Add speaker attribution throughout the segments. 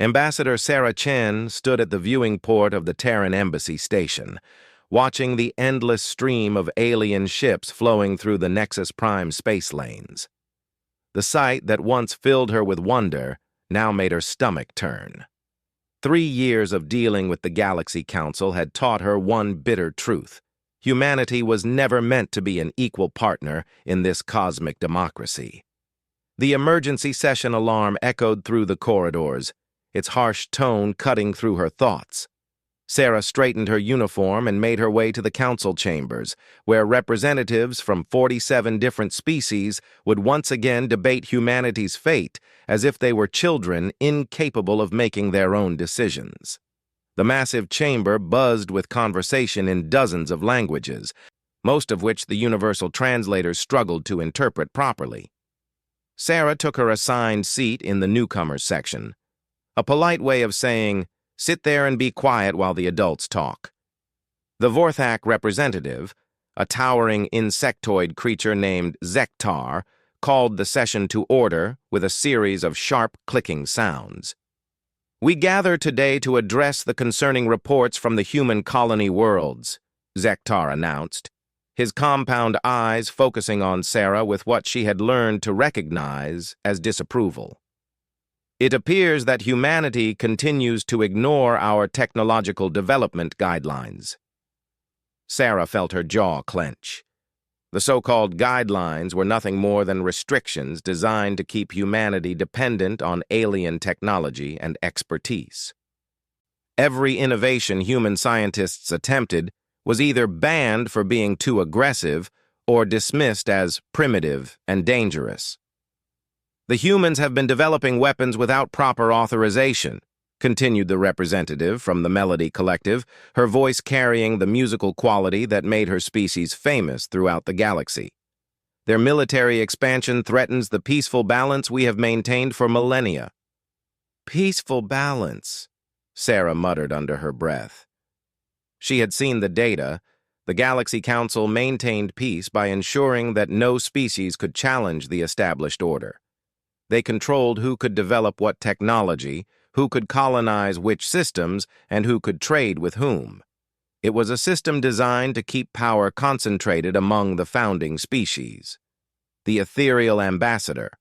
Speaker 1: Ambassador Sarah Chen stood at the viewing port of the Terran Embassy station, watching the endless stream of alien ships flowing through the Nexus Prime space lanes. The sight that once filled her with wonder now made her stomach turn. 3 years of dealing with the Galaxy Council had taught her one bitter truth. Humanity was never meant to be an equal partner in this cosmic democracy. The emergency session alarm echoed through the corridors, its harsh tone cutting through her thoughts. Sarah straightened her uniform and made her way to the council chambers, where representatives from 47 different species would once again debate humanity's fate as if they were children incapable of making their own decisions. The massive chamber buzzed with conversation in dozens of languages, most of which the universal translators struggled to interpret properly. Sarah took her assigned seat in the newcomers section, a polite way of saying, "Sit there and be quiet while the adults talk." The Vorthak representative, a towering insectoid creature named Zektar, called the session to order with a series of sharp clicking sounds. "We gather today to address the concerning reports from the human colony worlds," Zektar announced, his compound eyes focusing on Sarah with what she had learned to recognize as disapproval. "It appears that humanity continues to ignore our technological development guidelines." Sarah felt her jaw clench. The so-called guidelines were nothing more than restrictions designed to keep humanity dependent on alien technology and expertise. Every innovation human scientists attempted was either banned for being too aggressive or dismissed as primitive and dangerous. "The humans have been developing weapons without proper authorization," continued the representative from the Melody Collective, her voice carrying the musical quality that made her species famous throughout the galaxy. "Their military expansion threatens the peaceful balance we have maintained for millennia." "Peaceful balance," Sarah muttered under her breath. She had seen the data. The Galaxy Council maintained peace by ensuring that no species could challenge the established order. They controlled who could develop what technology, who could colonize which systems, and who could trade with whom. It was a system designed to keep power concentrated among the founding species. The ethereal ambassador,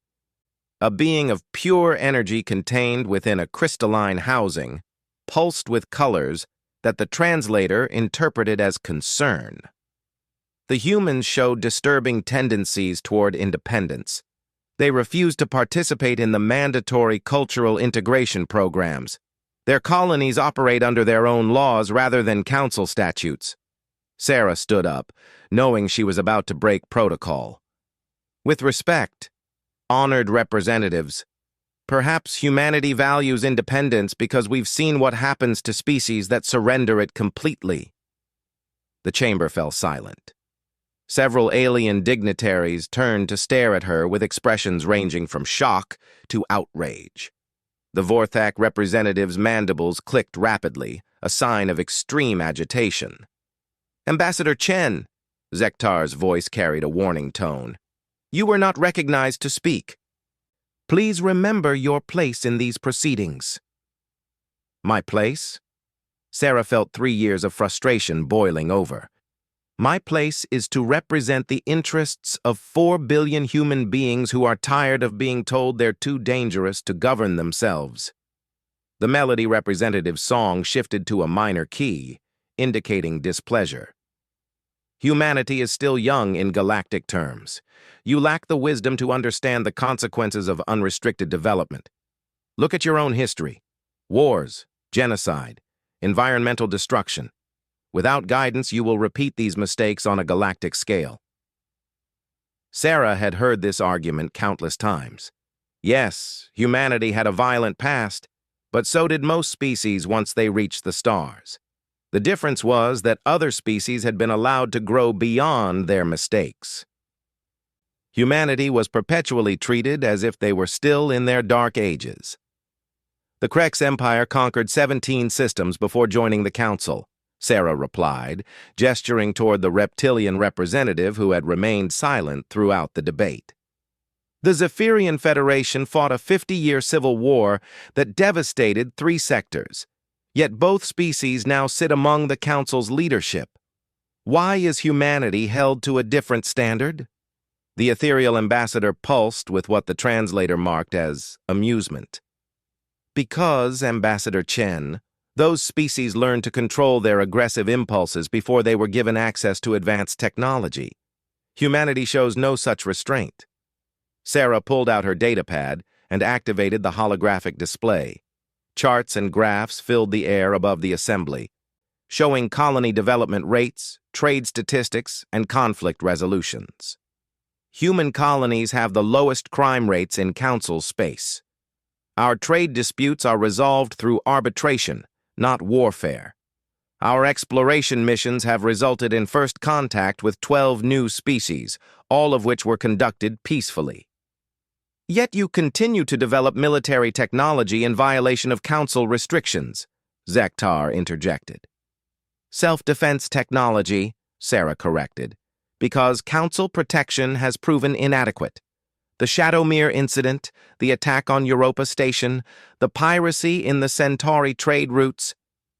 Speaker 1: a being of pure energy contained within a crystalline housing, pulsed with colors that the translator interpreted as concern. The humans showed disturbing tendencies toward independence. They refused to participate in the mandatory cultural integration programs. Their colonies operate under their own laws rather than council statutes. Sarah stood up, knowing she was about to break protocol. "With respect, honored representatives, perhaps humanity values independence because we've seen what happens to species that surrender it completely." The chamber fell silent. Several alien dignitaries turned to stare at her with expressions ranging from shock to outrage. The Vorthak representative's mandibles clicked rapidly, a sign of extreme agitation. "Ambassador Chen," Zektar's voice carried a warning tone, "you were not recognized to speak. Please remember your place in these proceedings." "My place?" Sarah felt 3 years of frustration boiling over. "My place is to represent the interests of 4 billion human beings who are tired of being told they're too dangerous to govern themselves." The Melody representative's song shifted to a minor key, indicating displeasure. "Humanity is still young in galactic terms. You lack the wisdom to understand the consequences of unrestricted development. Look at your own history. Wars, genocide, environmental destruction. Without guidance, you will repeat these mistakes on a galactic scale." Sarah had heard this argument countless times. Yes, humanity had a violent past, but so did most species once they reached the stars. The difference was that other species had been allowed to grow beyond their mistakes. Humanity was perpetually treated as if they were still in their dark ages. "The Krex Empire conquered 17 systems before joining the Council," Sarah replied, gesturing toward the reptilian representative who had remained silent throughout the debate. The Zephyrian Federation fought a 50-year civil war that devastated 3 sectors, yet both species now sit among the Council's leadership. Why is humanity held to a different standard? The ethereal ambassador pulsed with what the translator marked as amusement. Because, Ambassador Chen, those species learned to control their aggressive impulses before they were given access to advanced technology. Humanity shows no such restraint. Sarah pulled out her datapad and activated the holographic display. Charts and graphs filled the air above the assembly, showing colony development rates, trade statistics, and conflict resolutions. Human colonies have the lowest crime rates in Council space. Our trade disputes are resolved through arbitration, not warfare. Our exploration missions have resulted in first contact with 12 new species, all of which were conducted peacefully. Yet you continue to develop military technology in violation of Council restrictions, Zektar interjected. Self-defense technology, Sarah corrected, because Council protection has proven inadequate. The Shadowmere incident, the attack on Europa Station, the piracy in the Centauri trade routes.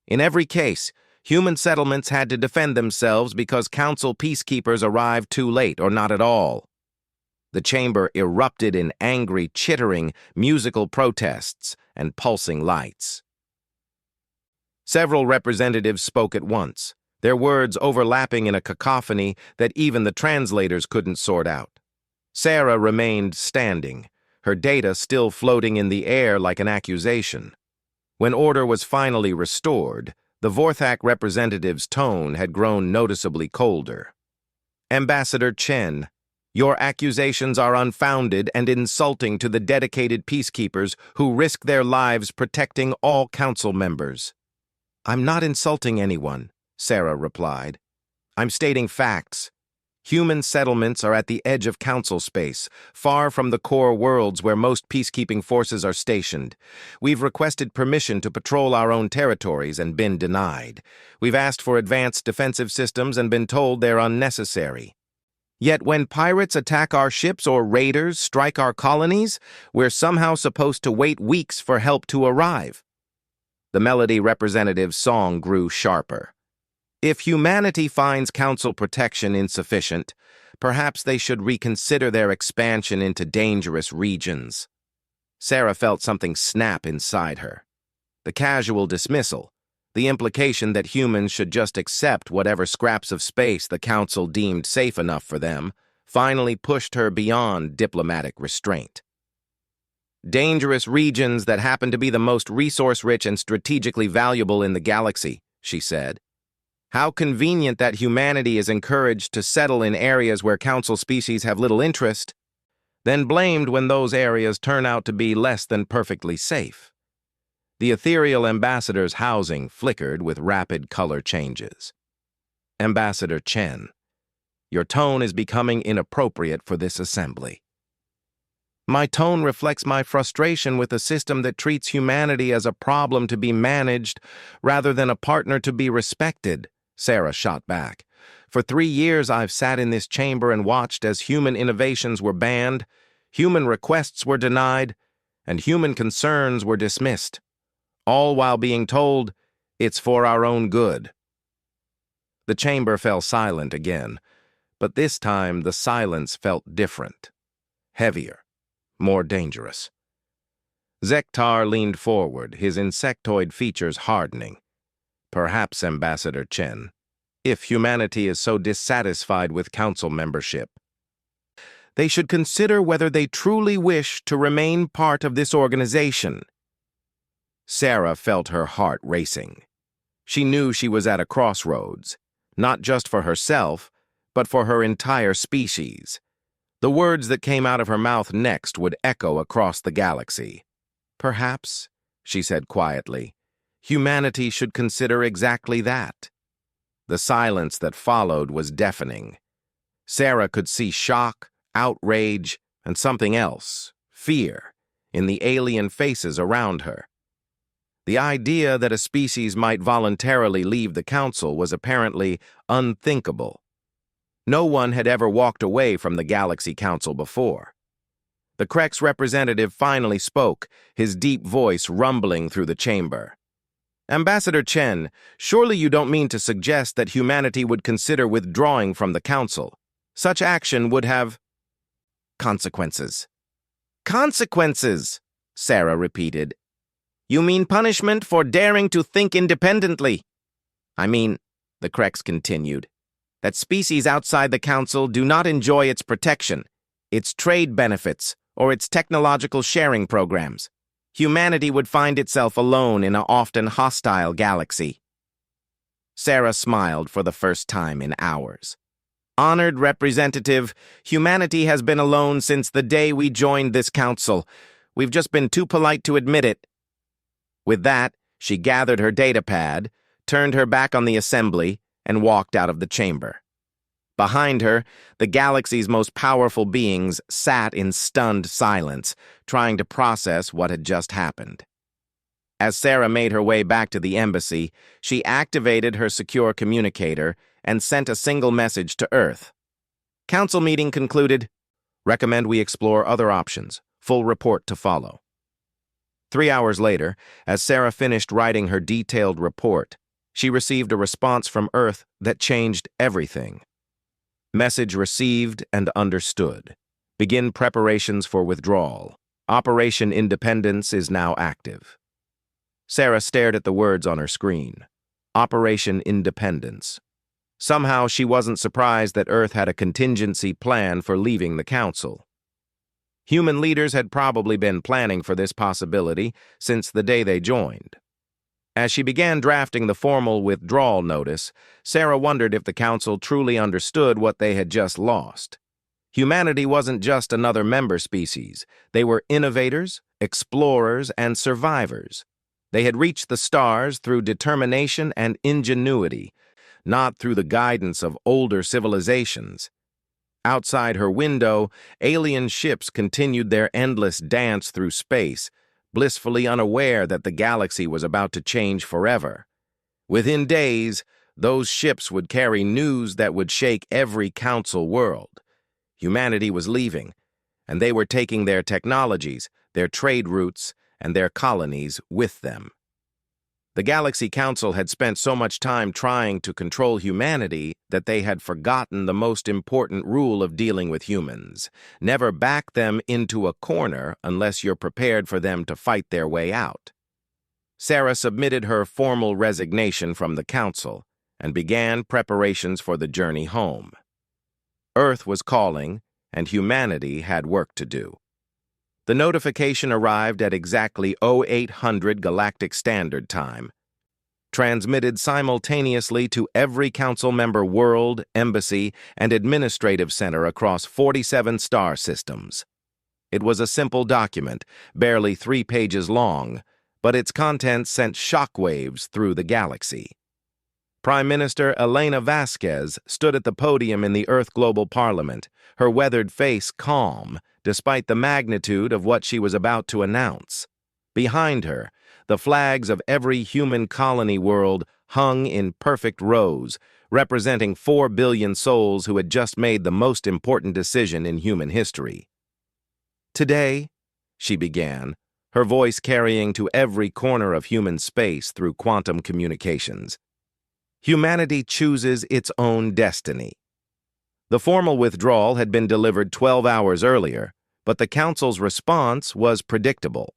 Speaker 1: In every case, human settlements had to defend themselves because Council peacekeepers arrived too late or not at all. The chamber erupted in angry, chittering, musical protests and pulsing lights. Several representatives spoke at once, their words overlapping in a cacophony that even the translators couldn't sort out. Sarah remained standing, her data still floating in the air like an accusation. When order was finally restored, the Vorthak representative's tone had grown noticeably colder. Ambassador Chen, your accusations are unfounded and insulting to the dedicated peacekeepers who risk their lives protecting all Council members. I'm not insulting anyone, Sarah replied. I'm stating facts. Human settlements are at the edge of Council space, far from the core worlds where most peacekeeping forces are stationed. We've requested permission to patrol our own territories and been denied. We've asked for advanced defensive systems and been told they're unnecessary. Yet when pirates attack our ships or raiders strike our colonies, we're somehow supposed to wait weeks for help to arrive. The Melody representative's song grew sharper. If humanity finds Council protection insufficient, perhaps they should reconsider their expansion into dangerous regions. Sarah felt something snap inside her. The casual dismissal, the implication that humans should just accept whatever scraps of space the Council deemed safe enough for them, finally pushed her beyond diplomatic restraint. Dangerous regions that happen to be the most resource-rich and strategically valuable in the galaxy, she said. How convenient that humanity is encouraged to settle in areas where Council species have little interest, then blamed when those areas turn out to be less than perfectly safe. The ethereal ambassador's housing flickered with rapid color changes. Ambassador Chen, your tone is becoming inappropriate for this assembly. My tone reflects my frustration with a system that treats humanity as a problem to be managed rather than a partner to be respected, Sarah shot back. For 3 years I've sat in this chamber and watched as human innovations were banned, human requests were denied, and human concerns were dismissed, all while being told it's for our own good. The chamber fell silent again, but this time the silence felt different, heavier, more dangerous. Zektar leaned forward, his insectoid features hardening. Perhaps, Ambassador Chen, if humanity is so dissatisfied with Council membership, they should consider whether they truly wish to remain part of this organization. Sarah felt her heart racing. She knew she was at a crossroads, not just for herself, but for her entire species. The words that came out of her mouth next would echo across the galaxy. Perhaps, she said quietly, humanity should consider exactly that. The silence that followed was deafening. Sarah could see shock, outrage, and something else, fear, in the alien faces around her. The idea that a species might voluntarily leave the Council was apparently unthinkable. No one had ever walked away from the Galaxy Council before. The Krex representative finally spoke, his deep voice rumbling through the chamber. Ambassador Chen, surely you don't mean to suggest that humanity would consider withdrawing from the Council. Such action would have consequences. Consequences, Sarah repeated. You mean punishment for daring to think independently? I mean, the Krex continued, that species outside the Council do not enjoy its protection, its trade benefits, or its technological sharing programs. Humanity would find itself alone in an often hostile galaxy. Sarah smiled for the first time in hours. Honored representative, humanity has been alone since the day we joined this council. We've just been too polite to admit it. With that, she gathered her datapad, turned her back on the assembly, and walked out of the chamber. Behind her, the galaxy's most powerful beings sat in stunned silence, trying to process what had just happened. As Sarah made her way back to the embassy, she activated her secure communicator and sent a single message to Earth. Council meeting concluded. Recommend we explore other options. Full report to follow. 3 hours later, as Sarah finished writing her detailed report, she received a response from Earth that changed everything. Message received and understood. Begin preparations for withdrawal. Operation Independence is now active. Sarah stared at the words on her screen. Operation Independence. Somehow she wasn't surprised that Earth had a contingency plan for leaving the Council. Human leaders had probably been planning for this possibility since the day they joined. As she began drafting the formal withdrawal notice, Sarah wondered if the Council truly understood what they had just lost. Humanity wasn't just another member species. They were innovators, explorers, and survivors. They had reached the stars through determination and ingenuity, not through the guidance of older civilizations. Outside her window, alien ships continued their endless dance through space, blissfully unaware that the galaxy was about to change forever. Within days, those ships would carry news that would shake every council world. Humanity was leaving, and they were taking their technologies, their trade routes, and their colonies with them. The Galaxy Council had spent so much time trying to control humanity that they had forgotten the most important rule of dealing with humans. Never back them into a corner unless you're prepared for them to fight their way out. Sarah submitted her formal resignation from the Council and began preparations for the journey home. Earth was calling, and humanity had work to do. The notification arrived at exactly 0800 Galactic Standard Time, transmitted simultaneously to every council member world, embassy, and administrative center across 47 star systems. It was a simple document, barely 3 pages long, but its contents sent shockwaves through the galaxy. Prime Minister Elena Vasquez stood at the podium in the Earth Global Parliament, her weathered face calm, despite the magnitude of what she was about to announce. Behind her, the flags of every human colony world hung in perfect rows, representing 4 billion souls who had just made the most important decision in human history. Today, she began, her voice carrying to every corner of human space through quantum communications. Humanity chooses its own destiny. The formal withdrawal had been delivered 12 hours earlier, but the Council's response was predictable.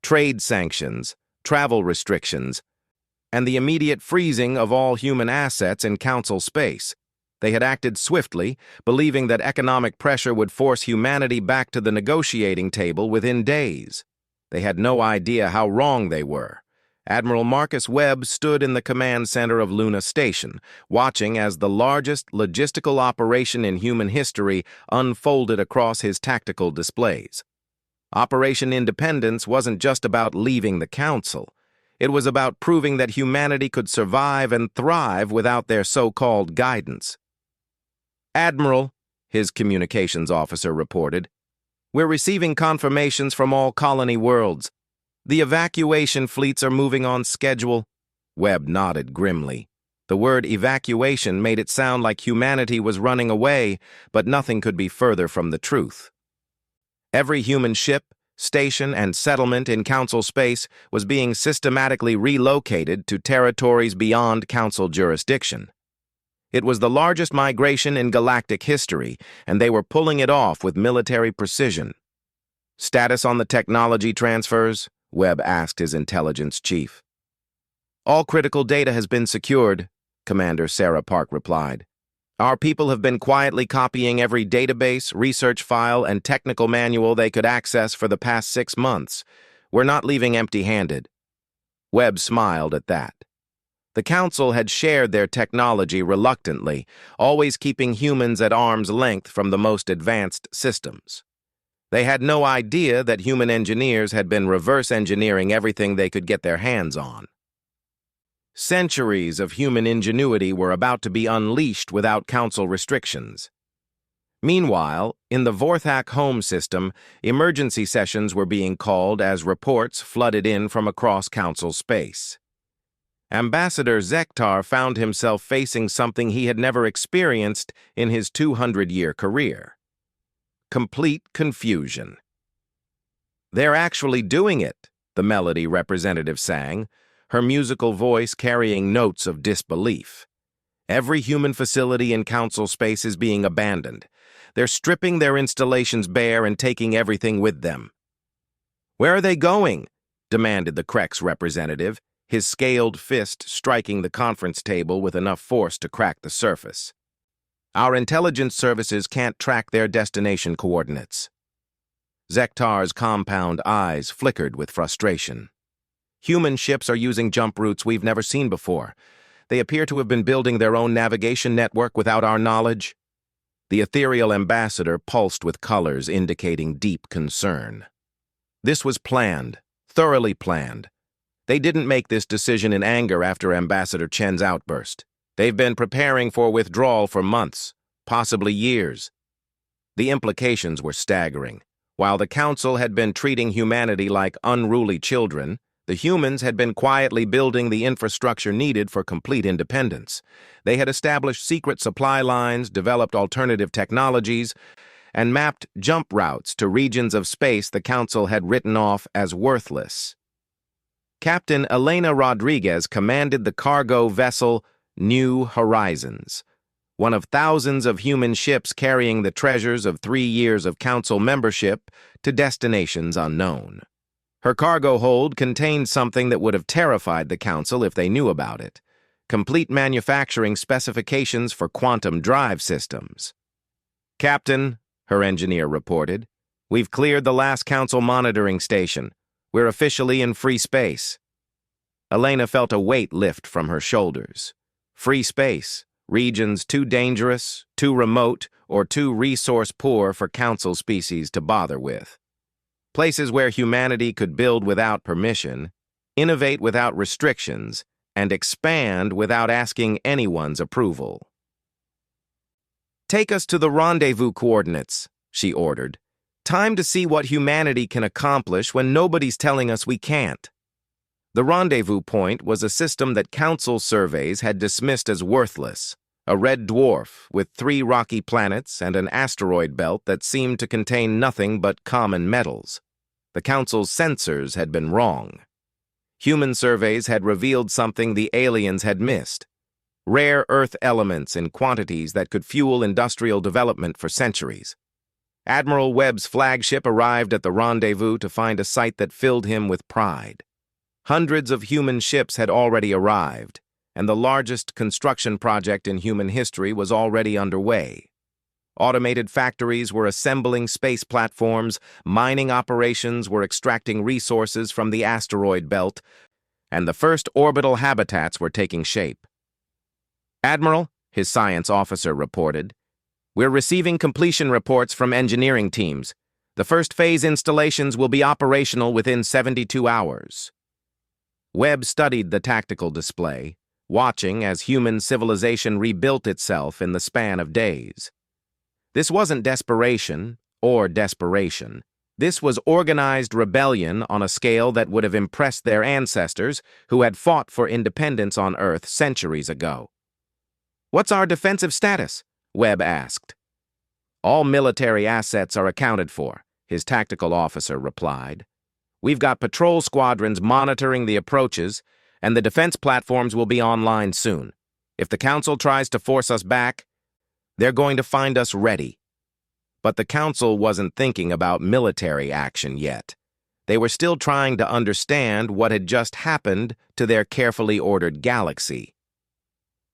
Speaker 1: Trade sanctions, travel restrictions, and the immediate freezing of all human assets in Council space. They had acted swiftly, believing that economic pressure would force humanity back to the negotiating table within days. They had no idea how wrong they were. Admiral Marcus Webb stood in the command center of Luna Station, watching as the largest logistical operation in human history unfolded across his tactical displays. Operation Independence wasn't just about leaving the Council. It was about proving that humanity could survive and thrive without their so-called guidance. Admiral, his communications officer reported, we're receiving confirmations from all colony worlds. The evacuation fleets are moving on schedule. Webb nodded grimly. The word evacuation made it sound like humanity was running away, but nothing could be further from the truth. Every human ship, station, and settlement in Council space was being systematically relocated to territories beyond Council jurisdiction. It was the largest migration in galactic history, and they were pulling it off with military precision. "Status on the technology transfers?" Webb asked his intelligence chief. "All critical data has been secured," Commander Sarah Park replied. "Our people have been quietly copying every database, research file, and technical manual they could access for the past 6 months. We're not leaving empty-handed." Webb smiled at that. The Council had shared their technology reluctantly, always keeping humans at arm's length from the most advanced systems. They had no idea that human engineers had been reverse engineering everything they could get their hands on. Centuries of human ingenuity were about to be unleashed without Council restrictions. Meanwhile, in the Vorthak home system, emergency sessions were being called as reports flooded in from across Council space. Ambassador Zektar found himself facing something he had never experienced in his 200-year career: complete confusion. "They're actually doing it," the Melody representative sang, her musical voice carrying notes of disbelief. "Every human facility in Council space is being abandoned. They're stripping their installations bare and taking everything with them." "Where are they going?" demanded the Krex representative, his scaled fist striking the conference table with enough force to crack the surface. "Our intelligence services can't track their destination coordinates." Zektar's compound eyes flickered with frustration. "Human ships are using jump routes we've never seen before. They appear to have been building their own navigation network without our knowledge." The ethereal ambassador pulsed with colors indicating deep concern. This was planned, thoroughly planned. They didn't make this decision in anger after Ambassador Chen's outburst. They've been preparing for withdrawal for months, possibly years. The implications were staggering. While the Council had been treating humanity like unruly children, the humans had been quietly building the infrastructure needed for complete independence. They had established secret supply lines, developed alternative technologies, and mapped jump routes to regions of space the Council had written off as worthless. Captain Elena Rodriguez commanded the cargo vessel New Horizons, one of thousands of human ships carrying the treasures of 3 years of Council membership to destinations unknown. Her cargo hold contained something that would have terrified the Council if they knew about it: complete manufacturing specifications for quantum drive systems. "Captain," her engineer reported, "we've cleared the last Council monitoring station. We're officially in free space." Elena felt a weight lift from her shoulders. Free space, regions too dangerous, too remote, or too resource-poor for Council species to bother with. Places where humanity could build without permission, innovate without restrictions, and expand without asking anyone's approval. "Take us to the rendezvous coordinates," she ordered. "Time to see what humanity can accomplish when nobody's telling us we can't." The rendezvous point was a system that Council surveys had dismissed as worthless: a red dwarf with 3 rocky planets and an asteroid belt that seemed to contain nothing but common metals. The Council's sensors had been wrong. Human surveys had revealed something the aliens had missed: rare Earth elements in quantities that could fuel industrial development for centuries. Admiral Webb's flagship arrived at the rendezvous to find a sight that filled him with pride. Hundreds of human ships had already arrived, and the largest construction project in human history was already underway. Automated factories were assembling space platforms, mining operations were extracting resources from the asteroid belt, and the first orbital habitats were taking shape. "Admiral," his science officer reported, "we're receiving completion reports from engineering teams. The first phase installations will be operational within 72 hours. Webb studied the tactical display, watching as human civilization rebuilt itself in the span of days. This wasn't desperation or desperation. This was organized rebellion on a scale that would have impressed their ancestors who had fought for independence on Earth centuries ago. "What's our defensive status?" Webb asked. "All military assets are accounted for," his tactical officer replied. "We've got patrol squadrons monitoring the approaches, and the defense platforms will be online soon. If the Council tries to force us back, they're going to find us ready." But the Council wasn't thinking about military action yet. They were still trying to understand what had just happened to their carefully ordered galaxy.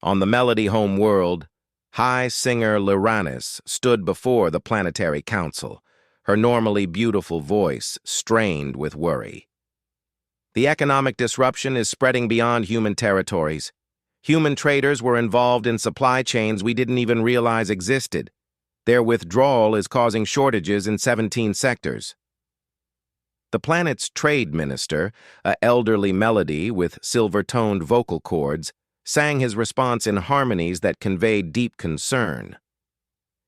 Speaker 1: On the Melody home world, High Singer Lyranis stood before the Planetary Council, her normally beautiful voice strained with worry. "The economic disruption is spreading beyond human territories. Human traders were involved in supply chains we didn't even realize existed. Their withdrawal is causing shortages in 17 sectors." The planet's trade minister, an elderly Melody with silver-toned vocal cords, sang his response in harmonies that conveyed deep concern.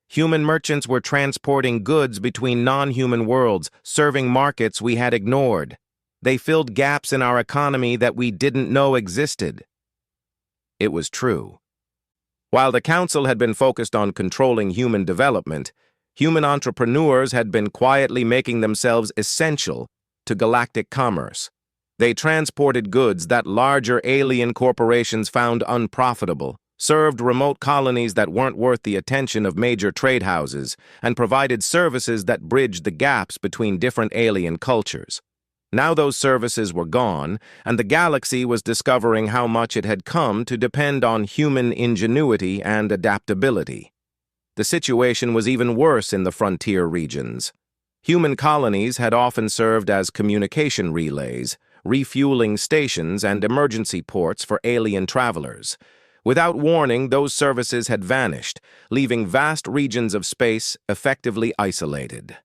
Speaker 1: "Human merchants were transporting goods between non-human worlds, serving markets we had ignored. They filled gaps in our economy that we didn't know existed." It was true. While the Council had been focused on controlling human development, human entrepreneurs had been quietly making themselves essential to galactic commerce. They transported goods that larger alien corporations found unprofitable, served remote colonies that weren't worth the attention of major trade houses, and provided services that bridged the gaps between different alien cultures. Now those services were gone, and the galaxy was discovering how much it had come to depend on human ingenuity and adaptability. The situation was even worse in the frontier regions. Human colonies had often served as communication relays, refueling stations, and emergency ports for alien travelers. Without warning, those services had vanished, leaving vast regions of space effectively isolated.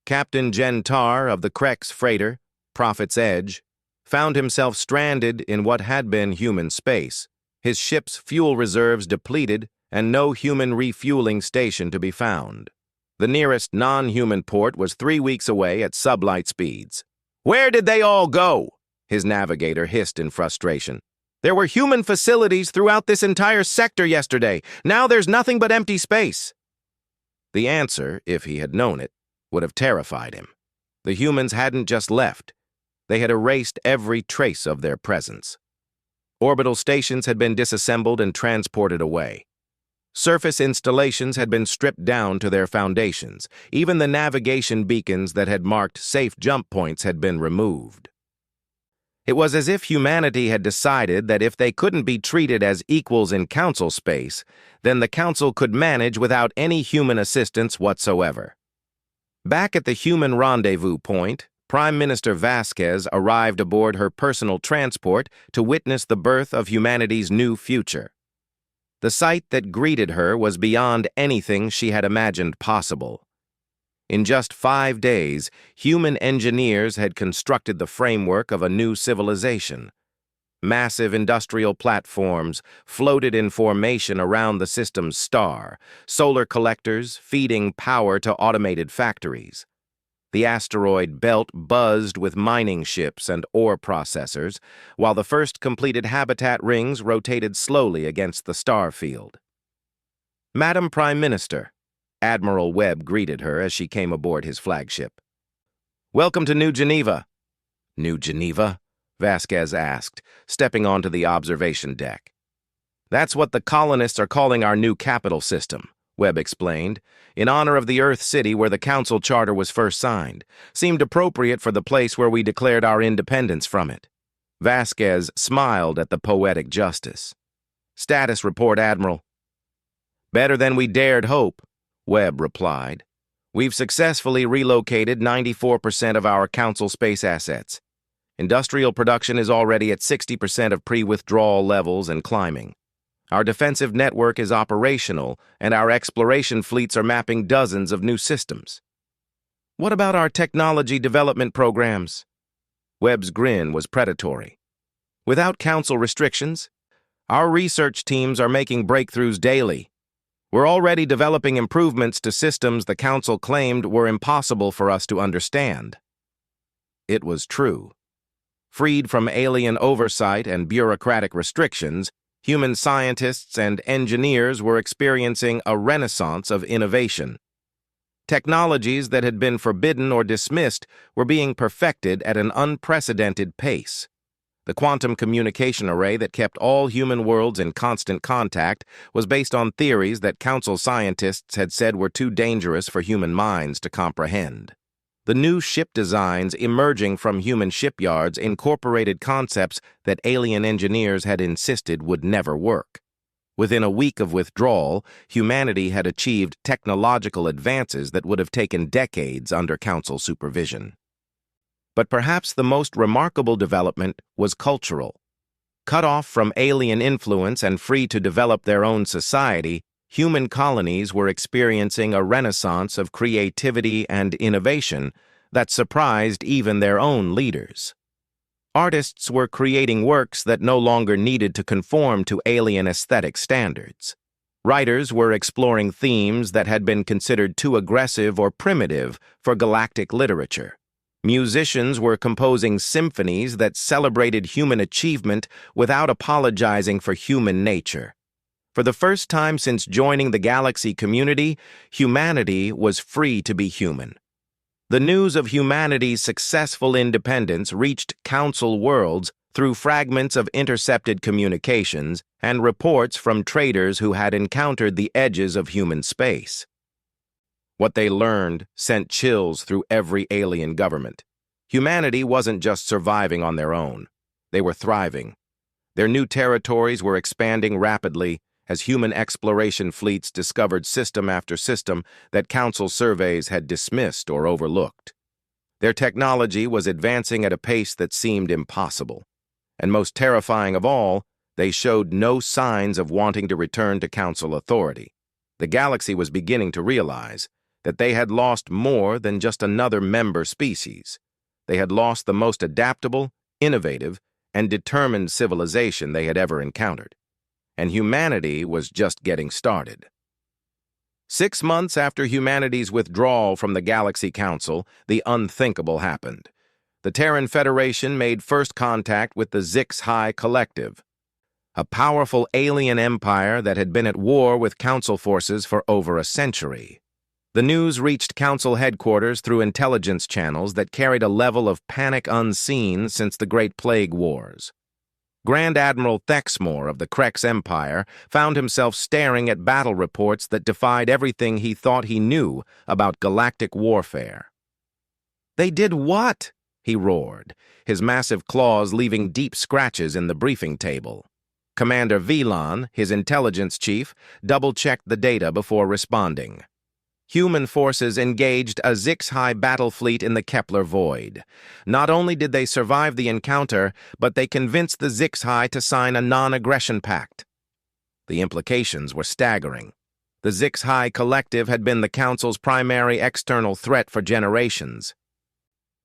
Speaker 1: Captain Gentar of the Krex freighter, Prophet's Edge, found himself stranded in what had been human space, his ship's fuel reserves depleted and no human refueling station to be found. The nearest non-human port was 3 weeks away at sublight speeds. "Where did they all go?" his navigator hissed in frustration. "There were human facilities throughout this entire sector yesterday. Now there's nothing but empty space." The answer, if he had known it, would have terrified him. The humans hadn't just left. They had erased every trace of their presence. Orbital stations had been disassembled and transported away. Surface installations had been stripped down to their foundations. Even the navigation beacons that had marked safe jump points had been removed. It was as if humanity had decided that if they couldn't be treated as equals in Council space, then the Council could manage without any human assistance whatsoever. Back at the human rendezvous point, Prime Minister Vasquez arrived aboard her personal transport to witness the birth of humanity's new future. The sight that greeted her was beyond anything she had imagined possible. In just 5 days, human engineers had constructed the framework of a new civilization. Massive industrial platforms floated in formation around the system's star, solar collectors feeding power to automated factories. The asteroid belt buzzed with mining ships and ore processors, while the first completed habitat rings rotated slowly against the star field. "Madam Prime Minister," Admiral Webb greeted her as she came aboard his flagship. "Welcome to New Geneva." "New Geneva?" Vasquez asked, stepping onto the observation deck. "That's what the colonists are calling our new capital system," Webb explained, "in honor of the Earth City where the Council Charter was first signed. Seemed appropriate for the place where we declared our independence from it." Vasquez smiled at the poetic justice. "Status report, Admiral." "Better than we dared hope," Webb replied. "We've successfully relocated 94% of our Council space assets. Industrial production is already at 60% of pre-withdrawal levels and climbing. Our defensive network is operational, and our exploration fleets are mapping dozens of new systems." "What about our technology development programs?" Webb's grin was predatory. "Without Council restrictions, our research teams are making breakthroughs daily. We're already developing improvements to systems the Council claimed were impossible for us to understand." It was true. Freed from alien oversight and bureaucratic restrictions, human scientists and engineers were experiencing a renaissance of innovation. Technologies that had been forbidden or dismissed were being perfected at an unprecedented pace. The quantum communication array that kept all human worlds in constant contact was based on theories that council scientists had said were too dangerous for human minds to comprehend. The new ship designs emerging from human shipyards incorporated concepts that alien engineers had insisted would never work. Within a week of withdrawal, humanity had achieved technological advances that would have taken decades under council supervision. But perhaps the most remarkable development was cultural. Cut off from alien influence and free to develop their own society, human colonies were experiencing a renaissance of creativity and innovation that surprised even their own leaders. Artists were creating works that no longer needed to conform to alien aesthetic standards. Writers were exploring themes that had been considered too aggressive or primitive for galactic literature. Musicians were composing symphonies that celebrated human achievement without apologizing for human nature. For the first time since joining the galaxy community, humanity was free to be human. The news of humanity's successful independence reached council worlds through fragments of intercepted communications and reports from traders who had encountered the edges of human space. What they learned sent chills through every alien government. Humanity wasn't just surviving on their own. They were thriving. Their new territories were expanding rapidly as human exploration fleets discovered system after system that council surveys had dismissed or overlooked. Their technology was advancing at a pace that seemed impossible. And most terrifying of all, they showed no signs of wanting to return to council authority. The galaxy was beginning to realize that they had lost more than just another member species. They had lost the most adaptable, innovative, and determined civilization they had ever encountered. And humanity was just getting started. 6 months after humanity's withdrawal from the Galaxy Council, the unthinkable happened. The Terran Federation made first contact with the HFY Collective, a powerful alien empire that had been at war with Council forces for over a century. The news reached Council headquarters through intelligence channels that carried a level of panic unseen since the Great Plague Wars. Grand Admiral Thexmore of the Krex Empire found himself staring at battle reports that defied everything he thought he knew about galactic warfare. "They did what?" he roared, his massive claws leaving deep scratches in the briefing table. Commander Velan, his intelligence chief, double-checked the data before responding. Human forces engaged a HFY battle fleet in the Kepler Void. Not only did they survive the encounter, but they convinced the HFY to sign a non-aggression pact. The implications were staggering. The HFY Collective had been the Council's primary external threat for generations.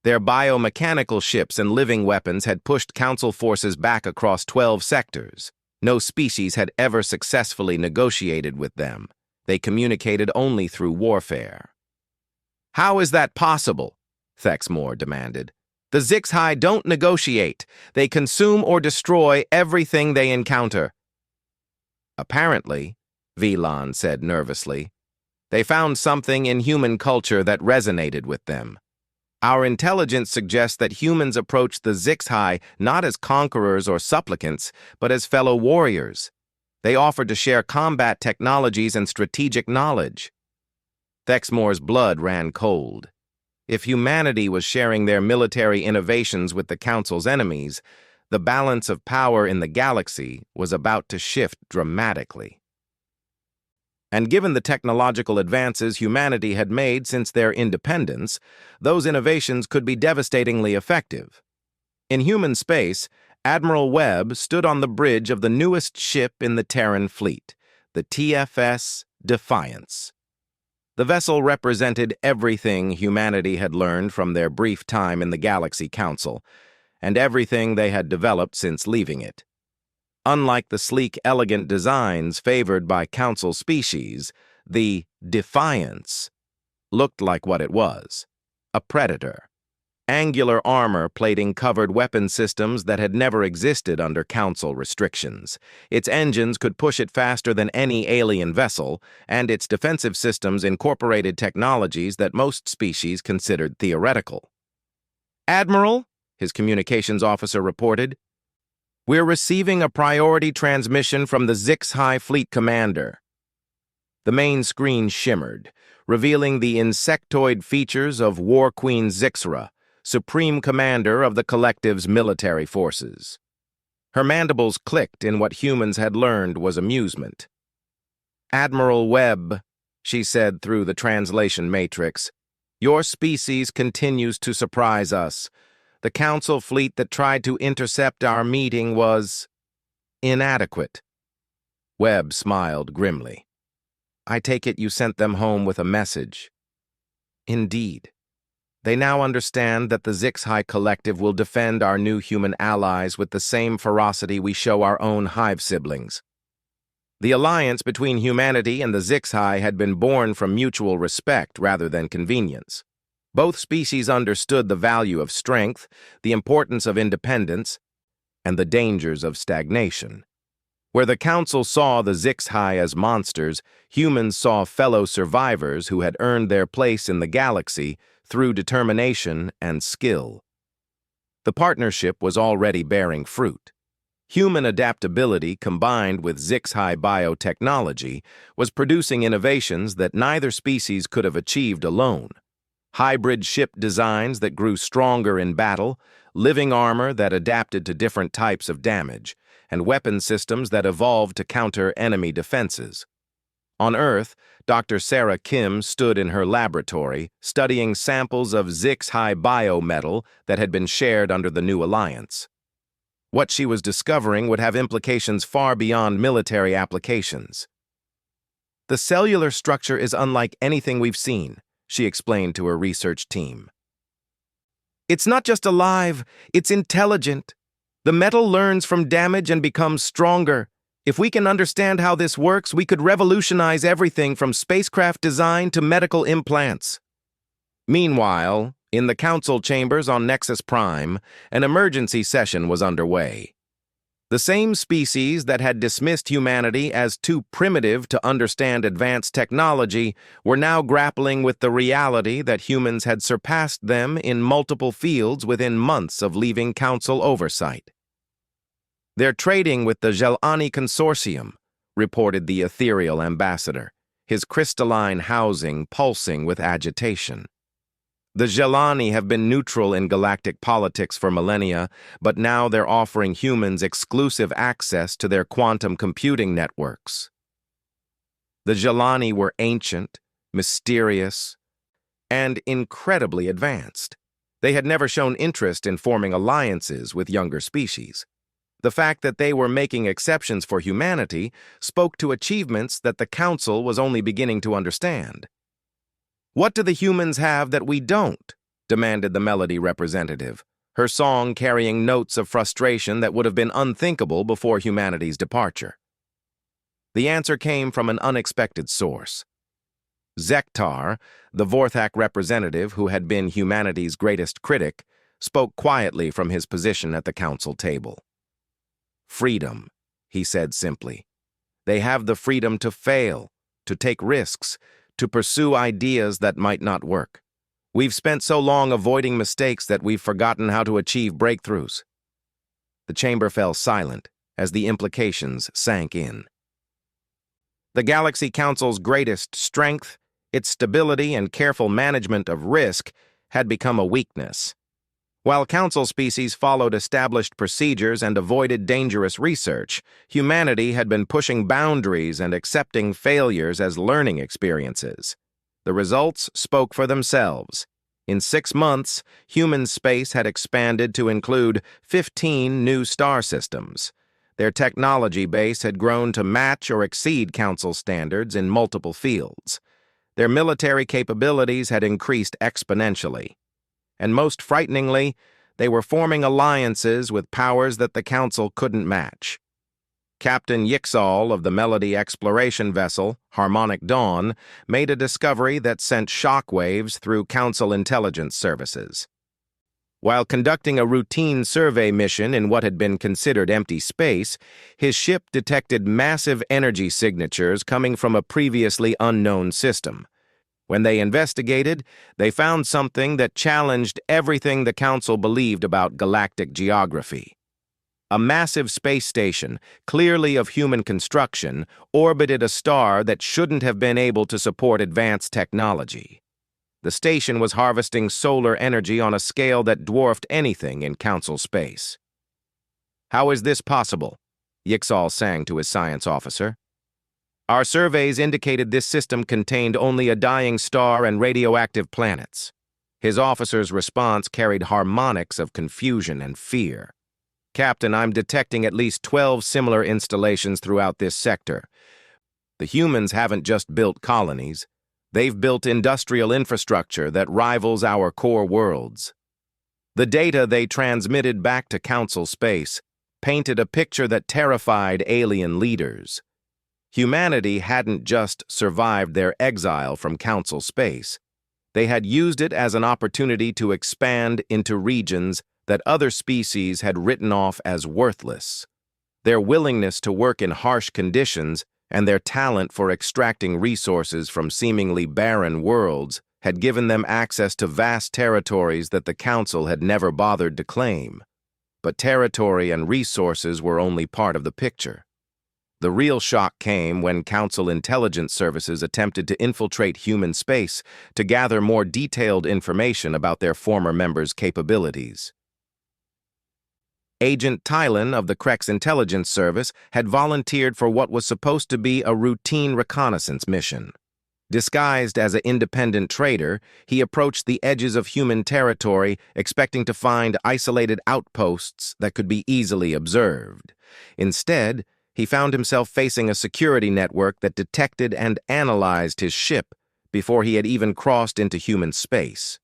Speaker 1: Their biomechanical ships and living weapons had pushed Council forces back across 12 sectors. No species had ever successfully negotiated with them. They communicated only through warfare. "How is that possible?" Thexmore demanded. "The HFY don't negotiate. They consume or destroy everything they encounter." "Apparently," Velan said nervously, "they found something in human culture that resonated with them. Our intelligence suggests that humans approach the HFY not as conquerors or supplicants, but as fellow warriors. They offered to share combat technologies and strategic knowledge." Thexmore's blood ran cold. If humanity was sharing their military innovations with the Council's enemies, the balance of power in the galaxy was about to shift dramatically. And given the technological advances humanity had made since their independence, those innovations could be devastatingly effective. In human space, Admiral Webb stood on the bridge of the newest ship in the Terran fleet, the TFS Defiance. The vessel represented everything humanity had learned from their brief time in the Galaxy Council, and everything they had developed since leaving it. Unlike the sleek, elegant designs favored by Council species, the Defiance looked like what it was, a predator. Angular armor plating covered weapon systems that had never existed under Council restrictions. Its engines could push it faster than any alien vessel, and its defensive systems incorporated technologies that most species considered theoretical. "Admiral," his communications officer reported, "we're receiving a priority transmission from the HFY Fleet Commander." The main screen shimmered, revealing the insectoid features of War Queen Zixra, Supreme Commander of the Collective's military forces. Her mandibles clicked in what humans had learned was amusement. "Admiral Webb," she said through the translation matrix, "your species continues to surprise us. The Council fleet that tried to intercept our meeting was inadequate." Webb smiled grimly. "I take it you sent them home with a message." "Indeed. They now understand that the HFY Collective will defend our new human allies with the same ferocity we show our own hive siblings." The alliance between humanity and the HFY had been born from mutual respect rather than convenience. Both species understood the value of strength, the importance of independence, and the dangers of stagnation. Where the Council saw the HFY as monsters, humans saw fellow survivors who had earned their place in the galaxy through determination and skill. The partnership was already bearing fruit. Human adaptability combined with HFY biotechnology was producing innovations that neither species could have achieved alone. Hybrid ship designs that grew stronger in battle, living armor that adapted to different types of damage, and weapon systems that evolved to counter enemy defenses. On Earth, Dr. Sarah Kim stood in her laboratory studying samples of HFY biometal that had been shared under the new alliance. What she was discovering would have implications far beyond military applications. "The cellular structure is unlike anything we've seen," she explained to her research team. "It's not just alive, it's intelligent. The metal learns from damage and becomes stronger. If we can understand how this works, we could revolutionize everything from spacecraft design to medical implants." Meanwhile, in the Council chambers on Nexus Prime, an emergency session was underway. The same species that had dismissed humanity as too primitive to understand advanced technology were now grappling with the reality that humans had surpassed them in multiple fields within months of leaving Council oversight. "They're trading with the Jelani Consortium," reported the ethereal ambassador, his crystalline housing pulsing with agitation. "The Jelani have been neutral in galactic politics for millennia, but now they're offering humans exclusive access to their quantum computing networks." The Jelani were ancient, mysterious, and incredibly advanced. They had never shown interest in forming alliances with younger species. The fact that they were making exceptions for humanity spoke to achievements that the Council was only beginning to understand. "What do the humans have that we don't?" demanded the Melody representative, her song carrying notes of frustration that would have been unthinkable before humanity's departure. The answer came from an unexpected source. Zektar, the Vorthak representative who had been humanity's greatest critic, spoke quietly from his position at the Council table. "Freedom," he said simply. "They have the freedom to fail, to take risks, to pursue ideas that might not work. We've spent so long avoiding mistakes that we've forgotten how to achieve breakthroughs." The chamber fell silent as the implications sank in. The Galaxy Council's greatest strength, its stability and careful management of risk, had become a weakness. While Council species followed established procedures and avoided dangerous research, humanity had been pushing boundaries and accepting failures as learning experiences. The results spoke for themselves. In 6 months, human space had expanded to include 15 new star systems. Their technology base had grown to match or exceed Council standards in multiple fields. Their military capabilities had increased exponentially. And most frighteningly, they were forming alliances with powers that the Council couldn't match. Captain Yixal of the Melody exploration vessel, Harmonic Dawn, made a discovery that sent shockwaves through Council intelligence services. While conducting a routine survey mission in what had been considered empty space, his ship detected massive energy signatures coming from a previously unknown system. When they investigated, they found something that challenged everything the Council believed about galactic geography. A massive space station, clearly of human construction, orbited a star that shouldn't have been able to support advanced technology. The station was harvesting solar energy on a scale that dwarfed anything in Council space. "How is this possible?" Yixal sang to his science officer. "Our surveys indicated this system contained only a dying star and radioactive planets." His officer's response carried harmonics of confusion and fear. "Captain, I'm detecting at least 12 similar installations throughout this sector. The humans haven't just built colonies. They've built industrial infrastructure that rivals our core worlds." The data they transmitted back to Council space painted a picture that terrified alien leaders. Humanity hadn't just survived their exile from Council space. They had used it as an opportunity to expand into regions that other species had written off as worthless. Their willingness to work in harsh conditions and their talent for extracting resources from seemingly barren worlds had given them access to vast territories that the Council had never bothered to claim. But territory and resources were only part of the picture. The real shock came when Council intelligence services attempted to infiltrate human space to gather more detailed information about their former members' capabilities. Agent Tylan of the Krex Intelligence Service had volunteered for what was supposed to be a routine reconnaissance mission. Disguised as an independent trader, he approached the edges of human territory, expecting to find isolated outposts that could be easily observed. Instead, he found himself facing a security network that detected and analyzed his ship before he had even crossed into human space.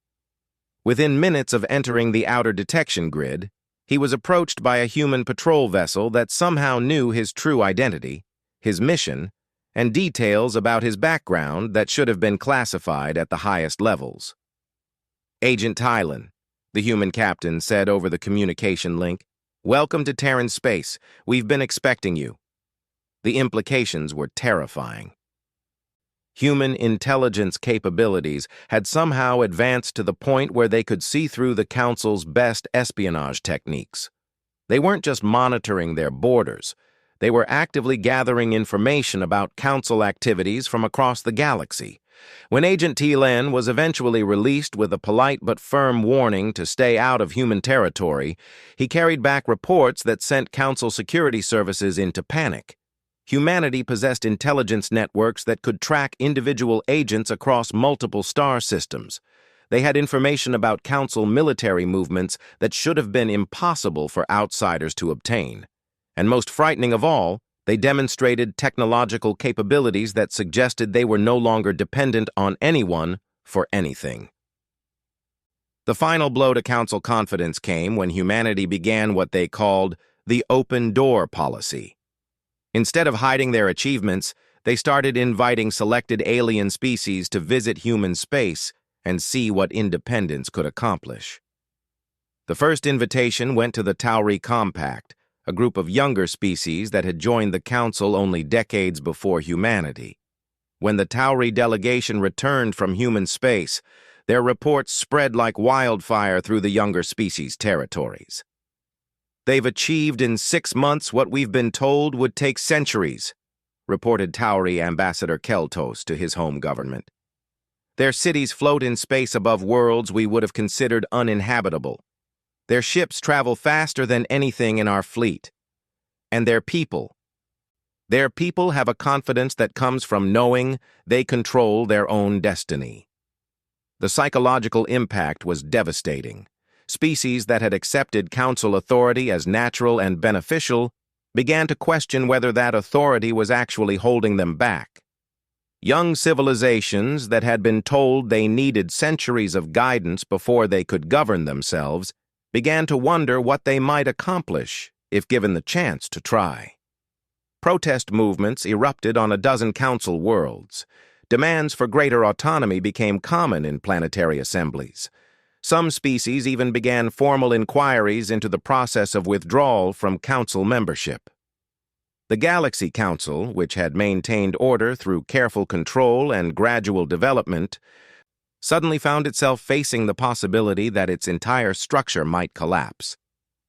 Speaker 1: Within minutes of entering the outer detection grid, he was approached by a human patrol vessel that somehow knew his true identity, his mission, and details about his background that should have been classified at the highest levels. "Agent Tylan," the human captain said over the communication link, "welcome to Terran space. We've been expecting you." The implications were terrifying. Human intelligence capabilities had somehow advanced to the point where they could see through the Council's best espionage techniques. They weren't just monitoring their borders. They were actively gathering information about Council activities from across the galaxy. When Agent Tylan was eventually released with a polite but firm warning to stay out of human territory, he carried back reports that sent Council security services into panic. Humanity possessed intelligence networks that could track individual agents across multiple star systems. They had information about Council military movements that should have been impossible for outsiders to obtain. And most frightening of all, they demonstrated technological capabilities that suggested they were no longer dependent on anyone for anything. The final blow to Council confidence came when humanity began what they called the open door policy. Instead of hiding their achievements, they started inviting selected alien species to visit human space and see what independence could accomplish. The first invitation went to the Tauri Compact, a group of younger species that had joined the Council only decades before humanity. When the Tauri delegation returned from human space, their reports spread like wildfire through the younger species' territories. "They've achieved in 6 months what we've been told would take centuries," reported Tauri Ambassador Keltos to his home government. "Their cities float in space above worlds we would have considered uninhabitable. Their ships travel faster than anything in our fleet. And their people have a confidence that comes from knowing they control their own destiny." The psychological impact was devastating. Species that had accepted Council authority as natural and beneficial began to question whether that authority was actually holding them back. Young civilizations that had been told they needed centuries of guidance before they could govern themselves began to wonder what they might accomplish if given the chance to try. Protest movements erupted on a dozen Council worlds. Demands for greater autonomy became common in planetary assemblies. Some species even began formal inquiries into the process of withdrawal from Council membership. The Galaxy Council, which had maintained order through careful control and gradual development, suddenly found itself facing the possibility that its entire structure might collapse.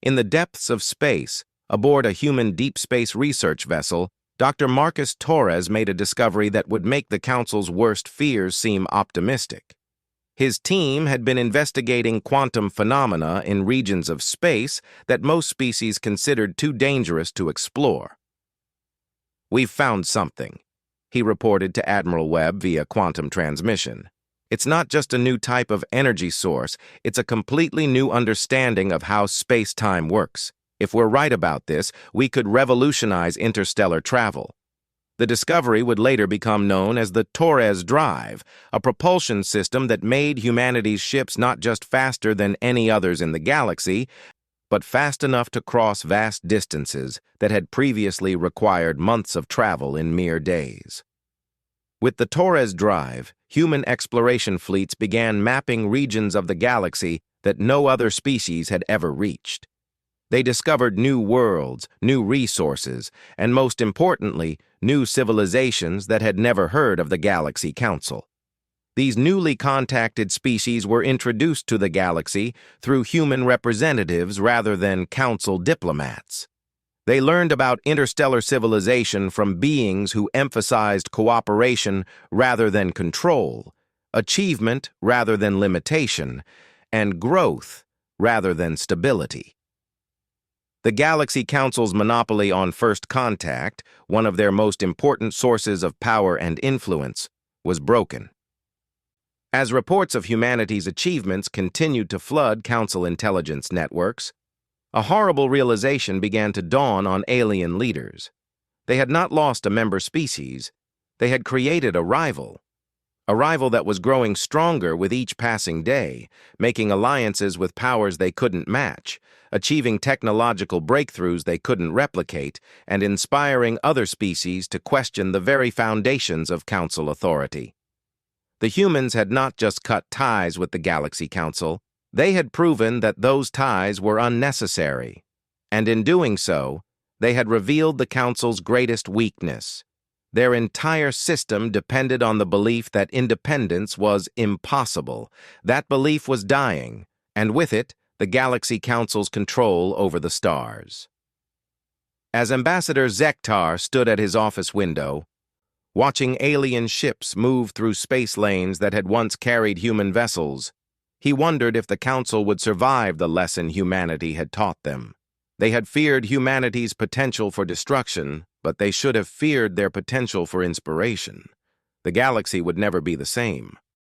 Speaker 1: In the depths of space, aboard a human deep space research vessel, Dr. Marcus Torres made a discovery that would make the Council's worst fears seem optimistic. His team had been investigating quantum phenomena in regions of space that most species considered too dangerous to explore. "We've found something," he reported to Admiral Webb via quantum transmission. "It's not just a new type of energy source, it's a completely new understanding of how space-time works. If we're right about this, we could revolutionize interstellar travel." The discovery would later become known as the Torres Drive, a propulsion system that made humanity's ships not just faster than any others in the galaxy, but fast enough to cross vast distances that had previously required months of travel in mere days. With the Torres Drive, human exploration fleets began mapping regions of the galaxy that no other species had ever reached. They discovered new worlds, new resources, and most importantly, new civilizations that had never heard of the Galaxy Council. These newly contacted species were introduced to the galaxy through human representatives rather than council diplomats. They learned about interstellar civilization from beings who emphasized cooperation rather than control, achievement rather than limitation, and growth rather than stability. The Galaxy Council's monopoly on first contact, one of their most important sources of power and influence, was broken. As reports of humanity's achievements continued to flood Council intelligence networks, a horrible realization began to dawn on alien leaders. They had not lost a member species, they had created a rival that was growing stronger with each passing day, making alliances with powers they couldn't match, achieving technological breakthroughs they couldn't replicate, and inspiring other species to question the very foundations of Council authority. The humans had not just cut ties with the Galaxy Council, they had proven that those ties were unnecessary. And in doing so, they had revealed the Council's greatest weakness. Their entire system depended on the belief that independence was impossible. That belief was dying, and with it, the Galaxy Council's control over the stars. As Ambassador Zektar stood at his office window, watching alien ships move through space lanes that had once carried human vessels, he wondered if the Council would survive the lesson humanity had taught them. They had feared humanity's potential for destruction, but they should have feared their potential for inspiration. The galaxy would never be the same.